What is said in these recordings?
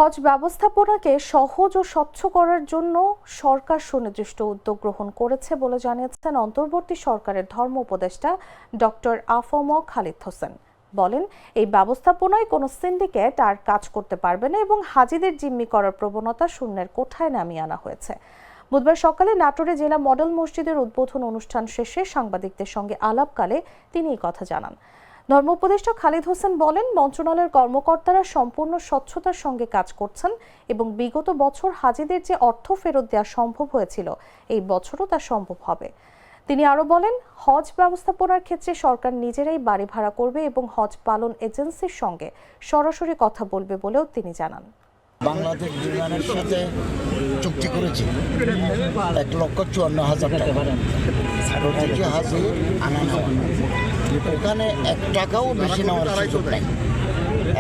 হজ ব্যবস্থাপনাকে সহজ ও স্বচ্ছ করার জন্য সরকার সুনির্দিষ্ট উদ্যোগ গ্রহণ করেছে বলে জানিয়েছেন অন্তর্বর্তী সরকারের ধর্ম উপদেষ্টা ডক্টর আফম খালিদ হোসেন। বলেন, এই ব্যবস্থাপনায় কোনো সিন্ডিকেট আর কাজ করতে পারবে না এবং হাজিদের জিম্মি করার প্রবণতা শূন্যের কোঠায় নামিয়ে আনা হয়েছে। বুধবার সকালে নাটোরে জেলা মডেল মসজিদের উদ্বোধন অনুষ্ঠান শেষে সাংবাদিকদের সঙ্গে আলাপকালে তিনি এই কথা জানান। ধর্ম উপদেষ্টা খালিদ হোসেন বলেন, মন্ত্রণালয়ের কর্মকর্তারা সম্পূর্ণ স্বচ্ছতার সঙ্গে কাজ করছেন এবং বিগত বছর হাজিদের যে অর্থ ফেরত দেওয়া সম্ভব হয়েছিল এই বছরও তা সম্ভব হবে। তিনি আরো বলেন, হজ ব্যবস্থাপনার ক্ষেত্রে সরকার নিজেরাই বাড়ি ভাড়া করবে এবং হজ পালন এজেন্সির সঙ্গে সরাসরি কথা বলবে বলেও তিনি জানান। বাংলাদেশ বিমানের সাথে চুক্তি করেছি 1,54,000 টাকা প্রতিটি হাজি আনা নেওয়া, ওখানে 1 টাকাও বেশি নেওয়ার সুযোগ নেই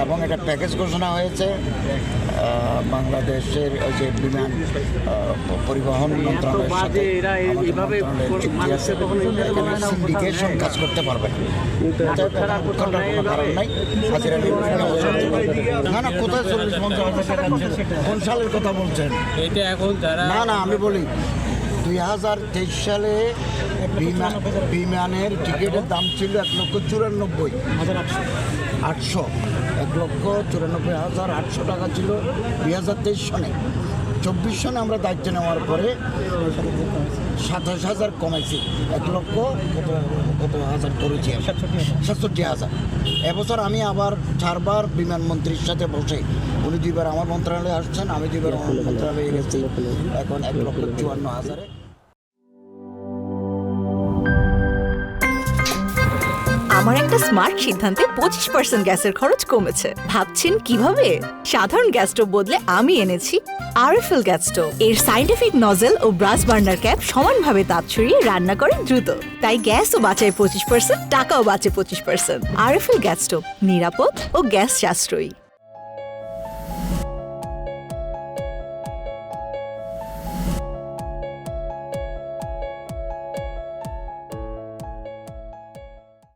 এবং এটা প্যাকেজ ঘোষণা হয়েছে। বাংলাদেশের যে বিমান পরিবহন মন্ত্রণালয়ের সাথে আমাদের মন্ত্রণালয়ের চুক্তি আছে, এখানে সিন্ডিকেশন কাজ করতে পারবে না। উৎকণ্ঠার কোনো কারণ নাই। হাজিরা না কোথায় 40-50,000 টাকা কোন সালের কথা বলছেন? এটা এখন না আমি বলি 2023 সালে বিমানের টিকিটের দাম ছিল 1,94,800 1,94,800 টাকা ছিল 2023 সনে। 24 সনে আমরা দায়িত্ব নেওয়ার পরে 27,000 কমাইছি, 1,00,000 করেছি, 67,000। এবছর আমি আবার 4বার বিমানমন্ত্রীর সাথে বসে, উনি 2বার আমার মন্ত্রণালয়ে আসছেন, আমি 2বার আমার মন্ত্রণালয়ে গেছি, এখন 1,54,000-এ। আমার একটা স্মার্ট সিদ্ধান্তে 25% গ্যাসের খরচ কমেছে। ভাবছেন কিভাবে? সাধারণ গ্যাস স্টোভ বদলে আমি এনেছি আরএফএল গ্যাস স্টোভ। এর সাইন্টিফিক নজল ও ব্রাস বার্নার ক্যাপ সমানভাবে তাপ ছড়িয়ে রান্না করে দ্রুত, তাই গ্যাসও বাঁচায় 25%, টাকাও বাঁচে 25%। আরএফএল গ্যাস স্টোভ নিরাপদ ও গ্যাস সাশ্রয়ী।